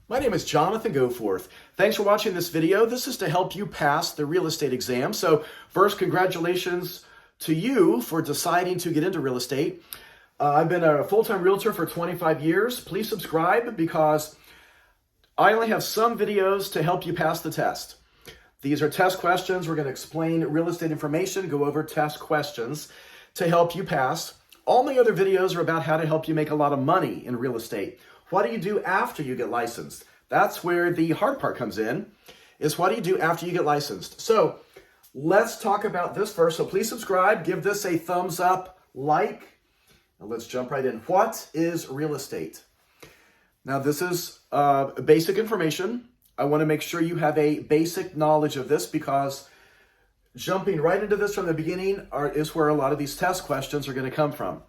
My name is Jonathan Goforth. Thanks for watching this video. This is to help you pass the real estate exam. So first, congratulations to you for deciding to get into real estate. I've been a full-time realtor for 25 years. Please subscribe because I only have some videos to help you pass the test. These are test questions. We're going to explain real estate information, go over test questions to help you pass. All my other videos are about how to help you make a lot of money in real estate. What do you do after you get licensed? That's where the hard part comes in, is what do you do after you get licensed? So let's talk about this first. So please subscribe, give this a thumbs up, like, and let's jump right in. What is real estate? Now this is basic information. I want to make sure you have a basic knowledge of this because jumping right into this from the beginning is where a lot of these test questions are going to come from.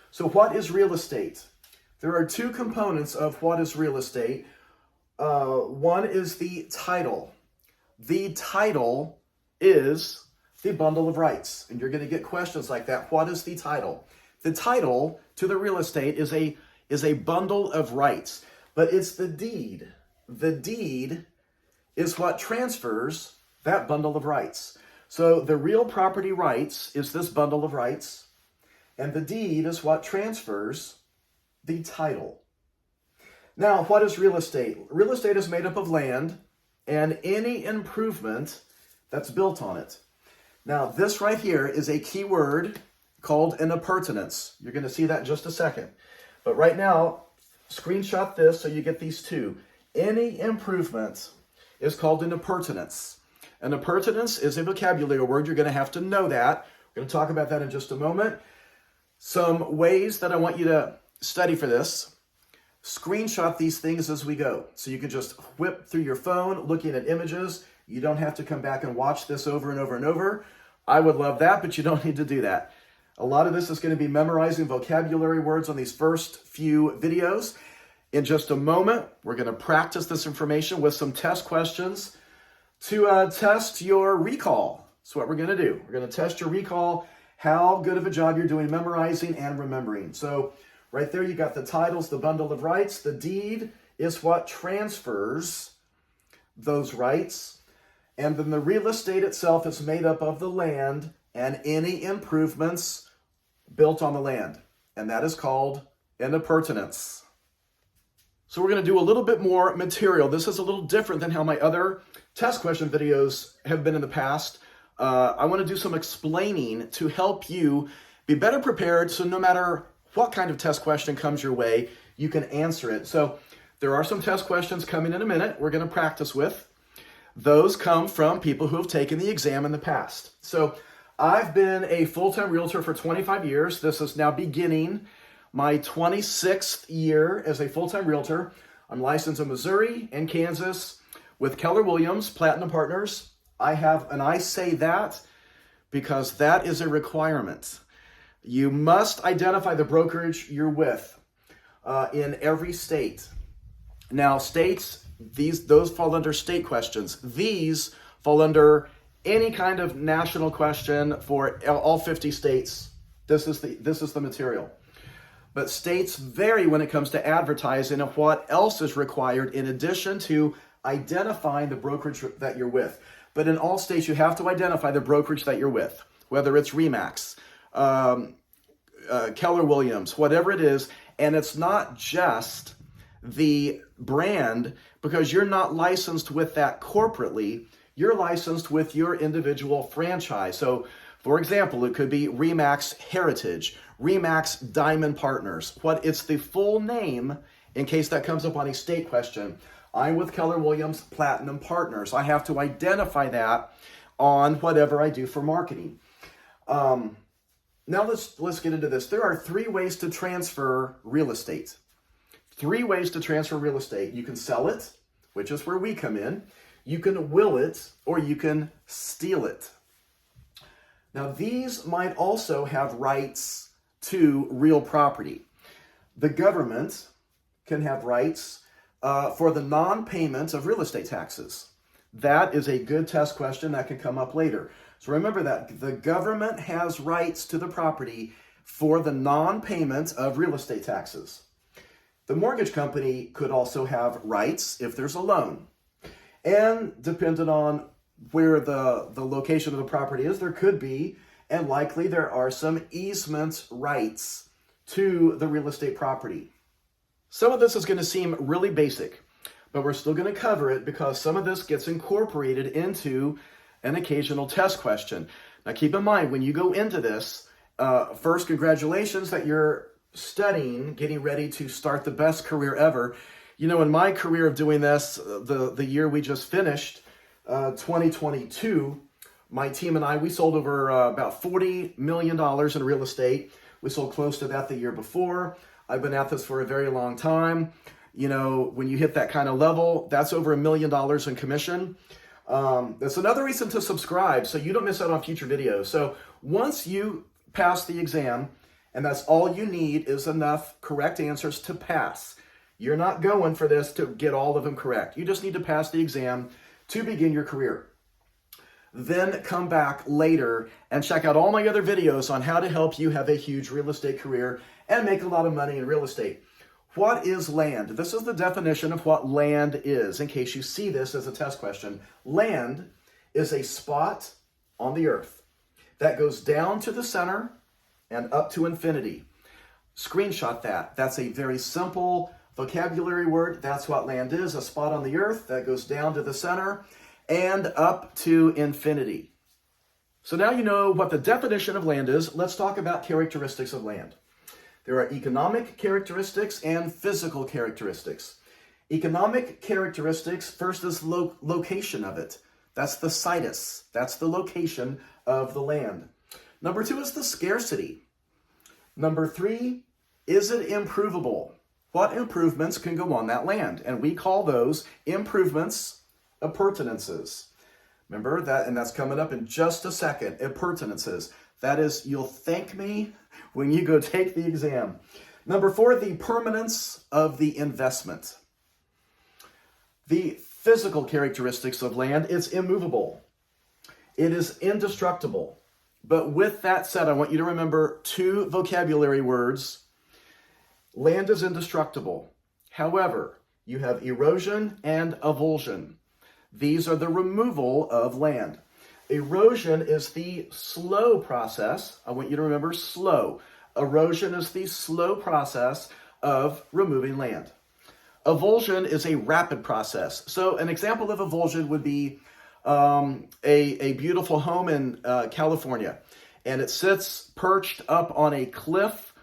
So what is real estate? There are two components of what is real estate. One is the title. The title is the bundle of rights. And you're going to get questions like that. What is the title? The title to the real estate is a bundle of rights, but it's the deed. The deed is what transfers that bundle of rights. So the real property rights is this bundle of rights, and the deed is what transfers the title. Now, what is real estate? Real estate is made up of land and any improvement that's built on it. Now, this right here is a key word called an appurtenance. You're going to see that in just a second. But right now, screenshot this so you get these two. Any improvement is called an appurtenance. An appurtenance is a vocabulary word. You're going to have to know that. We're going to talk about that in just a moment. Some ways that I want you to study for this. Screenshot these things as we go. So you can just whip through your phone looking at images. You don't have to come back and watch this over and over and over. I would love that, but you don't need to do that. A lot of this is going to be memorizing vocabulary words on these first few videos. In just a moment, we're going to practice this information with some test questions to test your recall. That's what we're going to do. We're going to test your recall, how good of a job you're doing memorizing and remembering. So right there, you got the titles, the bundle of rights. The deed is what transfers those rights. And then the real estate itself is made up of the land and any improvements built on the land. And that is called an appurtenance. So we're going to do a little bit more material. This is a little different than how my other test question videos have been in the past. I want to do some explaining to help you be better prepared so no matter what kind of test question comes your way, you can answer it. So there are some test questions coming in a minute we're going to practice with. Those come from people who have taken the exam in the past. So I've been a full-time realtor for 25 years. This is now beginning my 26th year as a full-time realtor. I'm licensed in Missouri and Kansas with Keller Williams Platinum Partners. I say that because that is a requirement. You must identify the brokerage you're with in every state. Now, states, those fall under state questions. These fall under any kind of national question for all 50 states. This is the material. But states vary when it comes to advertising and what else is required in addition to identifying the brokerage that you're with. But in all states, you have to identify the brokerage that you're with, whether it's RE/MAX, Keller Williams, whatever it is. And it's not just the brand because you're not licensed with that corporately. You're licensed with your individual franchise. So, for example, it could be RE/MAX Heritage, RE/MAX Diamond Partners. It's the full name in case that comes up on a state question. I'm with Keller Williams Platinum Partners. I have to identify that on whatever I do for marketing. Now let's get into this. There are three ways to transfer real estate. Three ways to transfer real estate. You can sell it, which is where we come in. You can will it, or you can steal it. Now, these might also have rights to real property. The government can have rights for the non-payment of real estate taxes. That is a good test question that can come up later. So remember that the government has rights to the property for the non-payment of real estate taxes. The mortgage company could also have rights if there's a loan. And depending on where the location of the property is, there could be, and likely there are, some easement rights to the real estate property. Some of this is going to seem really basic, but we're still going to cover it because some of this gets incorporated into an occasional test question. Now keep in mind, when you go into this, first, congratulations that you're studying, getting ready to start the best career ever. You know, in my career of doing this, the year we just finished, 2022, my team and I, we sold over about $40 million in real estate. We sold close to that the year before. I've been at this for a very long time. You know, when you hit that kind of level, that's over $1 million in commission. That's another reason to subscribe so you don't miss out on future videos. So once you pass the exam, and that's all you need is enough correct answers to pass. You're not going for this to get all of them correct. You just need to pass the exam to begin your career. Then come back later and check out all my other videos on how to help you have a huge real estate career and make a lot of money in real estate. What is land? This is the definition of what land is, in case you see this as a test question. Land is a spot on the earth that goes down to the center and up to infinity. Screenshot that. That's a very simple vocabulary word. That's what land is, a spot on the earth that goes down to the center and up to infinity. So now you know what the definition of land is. Let's talk about characteristics of land. There are economic characteristics and physical characteristics. Economic characteristics, first is location of it. That's the situs. That's the location of the land. Number 2 is the scarcity. Number 3, is it improvable? What improvements can go on that land? And we call those improvements appurtenances. Remember that, and that's coming up in just a second. Appurtenances. That is, you'll thank me when you go take the exam. Number 4, the permanence of the investment. The physical characteristics of land, it's immovable. It is indestructible. But with that said, I want you to remember 2 vocabulary words. Land is indestructible. However, you have erosion and avulsion. These are the removal of land. Erosion is the slow process. I want you to remember slow. Erosion is the slow process of removing land. Avulsion is a rapid process. So an example of avulsion would be a beautiful home in California, and it sits perched up on a cliff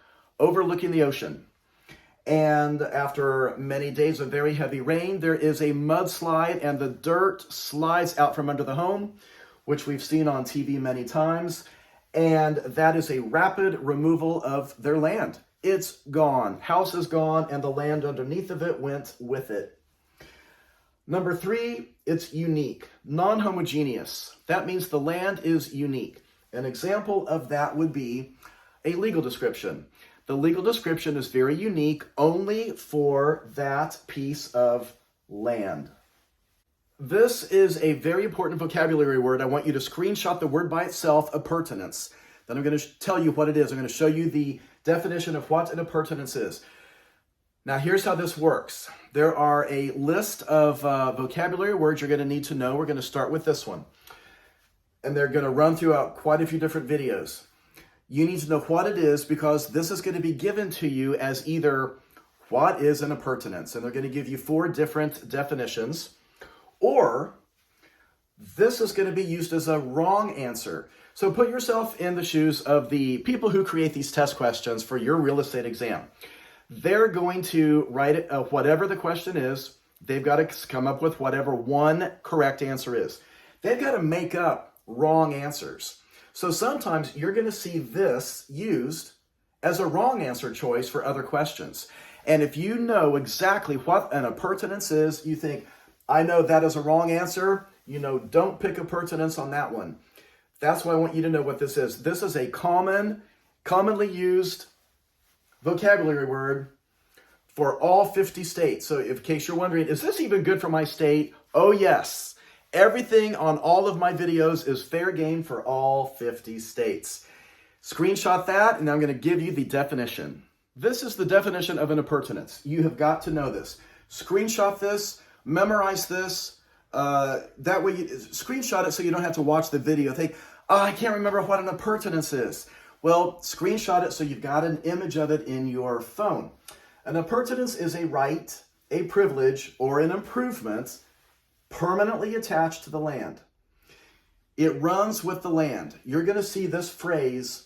overlooking the ocean. And after many days of very heavy rain, there is a mudslide and the dirt slides out from under the home, which we've seen on TV many times. And that is a rapid removal of their land. It's gone. House is gone, and the land underneath of it went with it. Number 3, it's unique, non-homogeneous. That means the land is unique. An example of that would be a legal description. The legal description is very unique only for that piece of land. This is a very important vocabulary word. I want you to screenshot the word by itself, appurtenance. Then I'm going to tell you what it is. I'm going to show you the definition of what an appurtenance is. Now, here's how this works. There are a list of vocabulary words you're going to need to know. We're going to start with this one. And they're going to run throughout quite a few different videos. You need to know what it is because this is going to be given to you as either what is an appurtenance, and they're going to give you 4 different definitions, or this is going to be used as a wrong answer. So put yourself in the shoes of the people who create these test questions for your real estate exam. They're going to write it, whatever the question is, they've got to come up with whatever one correct answer is. They've got to make up wrong answers. So sometimes you're going to see this used as a wrong answer choice for other questions. And if you know exactly what an appurtenance is, you think, I know that is a wrong answer, don't pick appurtenance on that one. That's why I want you to know what this is. This is a commonly used vocabulary word for all 50 states. So in case you're wondering, is this even good for my state? Oh, yes. Everything on all of my videos is fair game for all 50 states. Screenshot that, and I'm going to give you the definition. This is the definition of an appurtenance. You have got to know this. Screenshot this, memorize this. That way, screenshot it so you don't have to watch the video. Think, oh, I can't remember what an appurtenance is. Well, screenshot it so you've got an image of it in your phone. An appurtenance is a right, a privilege, or an improvement permanently attached to the land. It runs with the land. You're going to see this phrase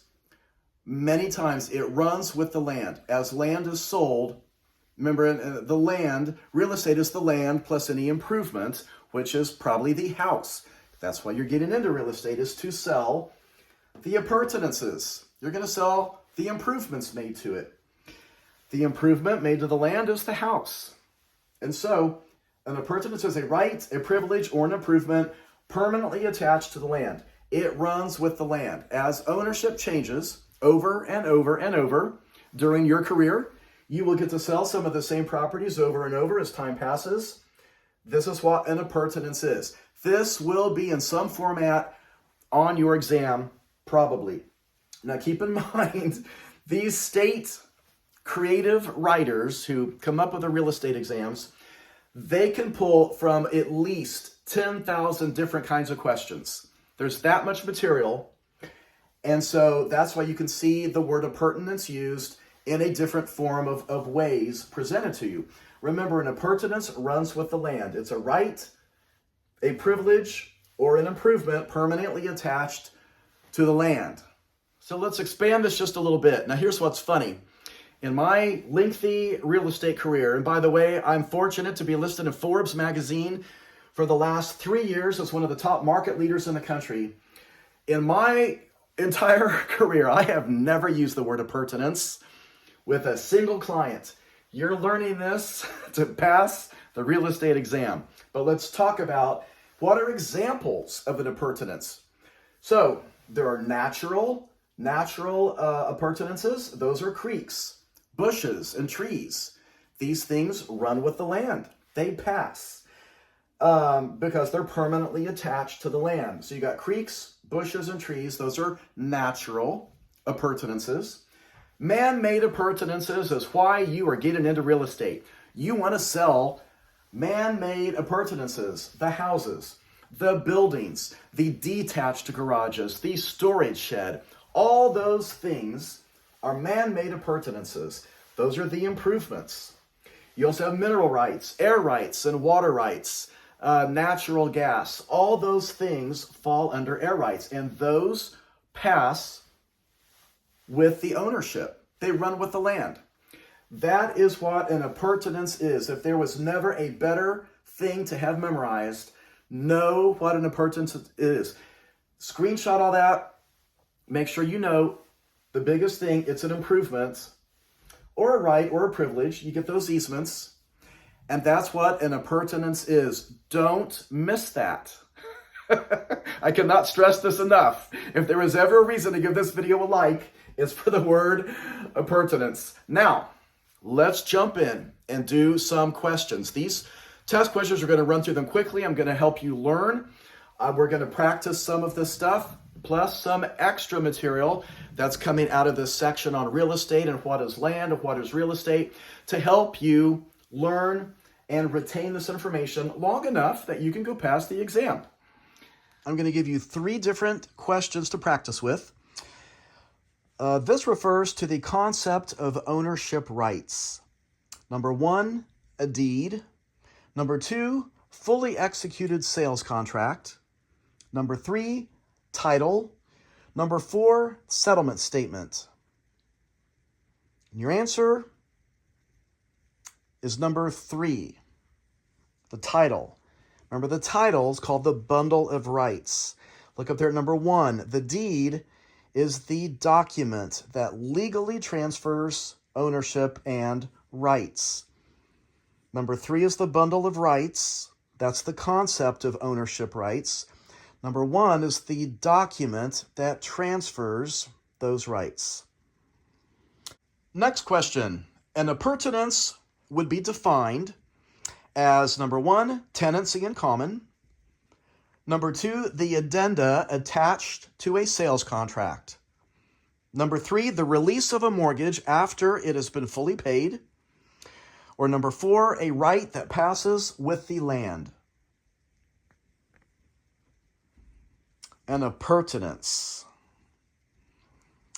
many times. It runs with the land. As land is sold, remember, the land, real estate is the land plus any improvement, which is probably the house. That's why you're getting into real estate, is to sell the appurtenances. You're going to sell the improvements made to it. The improvement made to the land is the house. And so, an appurtenance is a right, a privilege, or an improvement permanently attached to the land. It runs with the land. As ownership changes over and over and over during your career, you will get to sell some of the same properties over and over as time passes. This is what an appurtenance is. This will be in some format on your exam, probably. Now keep in mind, these state creative writers who come up with the real estate exams, they can pull from at least 10,000 different kinds of questions. There's that much material. And so that's why you can see the word appurtenance used in a different form of ways presented to you. Remember, an appurtenance runs with the land. It's a right, a privilege, or an improvement permanently attached to the land. So let's expand this just a little bit. Now here's what's funny. In my lengthy real estate career, and by the way, I'm fortunate to be listed in Forbes magazine for the last 3 years as one of the top market leaders in the country. In my entire career, I have never used the word appurtenance with a single client. You're learning this to pass the real estate exam. But let's talk about what are examples of an appurtenance. So there are natural appurtenances. Those are creeks, bushes, and trees. These things run with the land. They pass because they're permanently attached to the land. So you got creeks, bushes, and trees. Those are natural appurtenances. Man-made appurtenances is why you are getting into real estate. You want to sell man-made appurtenances, the houses, the buildings, the detached garages, the storage shed. All those things are man-made appurtenances. Those are the improvements. You also have mineral rights, air rights, and water rights, natural gas. All those things fall under air rights, and those pass with the ownership. They run with the land. That is what an appurtenance is. If there was never a better thing to have memorized, know what an appurtenance is. Screenshot all that. Make sure you know the biggest thing, it's an improvement or a right or a privilege. You get those easements. And that's what an appurtenance is. Don't miss that. I cannot stress this enough. If there was ever a reason to give this video a like, it's for the word appurtenance. Now, let's jump in and do some questions. These test questions, are going to run through them quickly. I'm going to help you learn. We're going to practice some of this stuff, plus some extra material that's coming out of this section on real estate and what is land and what is real estate to help you learn and retain this information long enough that you can go past the exam. I'm going to give you 3 different questions to practice with. This refers to the concept of ownership rights. Number 1, a deed. Number 2, fully executed sales contract. Number 3, title. Number 4, settlement statement. And your answer is number 3, the title. Remember, the title is called the bundle of rights. Look up there at number 1. The deed is the document that legally transfers ownership and rights. Number 3 is the bundle of rights. That's the concept of ownership rights. Number 1 is the document that transfers those rights. Next question. An appurtenance would be defined as number 1, tenancy in common. Number 2, the addenda attached to a sales contract. Number 3, the release of a mortgage after it has been fully paid. Or number 4, a right that passes with the land. An appurtenance.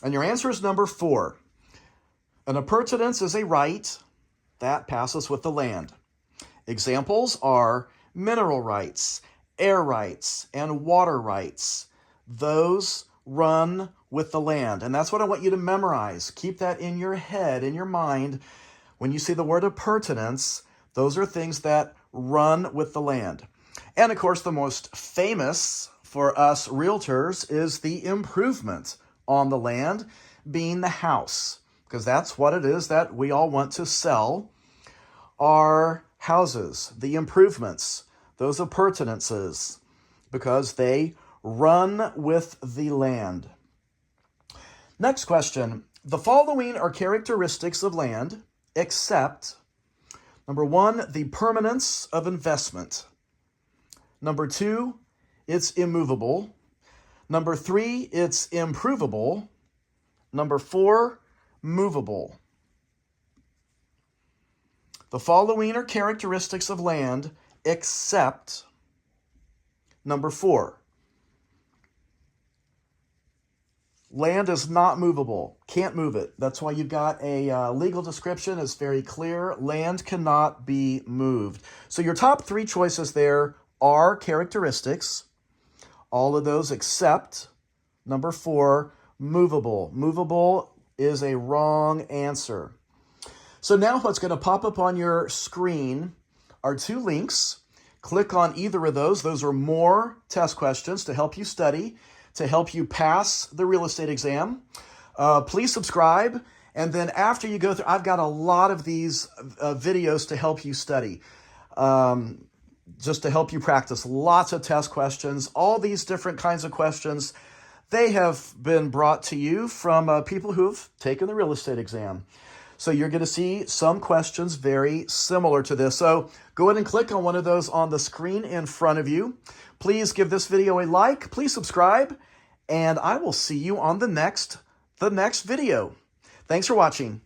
And your answer is number 4. An appurtenance is a right that passes with the land. Examples are mineral rights, air rights, and water rights. Those run with the land. And that's what I want you to memorize. Keep that in your head, in your mind. When you see the word appurtenance, those are things that run with the land. And of course, the most famous for us realtors is the improvement on the land, being the house, because that's what it is that we all want to sell. Our houses, the improvements, those appurtenances, because they run with the land. Next question. The following are characteristics of land, except, number 1, the permanence of investment. Number 2, it's immovable. Number 3, it's improvable. Number 4, movable. The following are characteristics of land, except number 4. Land is not movable. Can't move it. That's why you've got a legal description. It's very clear. Land cannot be moved. So your top 3 choices there are characteristics. All of those except number 4, movable. Movable is a wrong answer. So now what's going to pop up on your screen are 2 links. Click on either of those. Those are more test questions to help you study, to help you pass the real estate exam. Please subscribe. And then after you go through, I've got a lot of these videos to help you study, just to help you practice. Lots of test questions, all these different kinds of questions. They have been brought to you from people who've taken the real estate exam. So you're going to see some questions very similar to this. So go ahead and click on one of those on the screen in front of you. Please give this video a like. Please subscribe. And I will see you on the next video. Thanks for watching.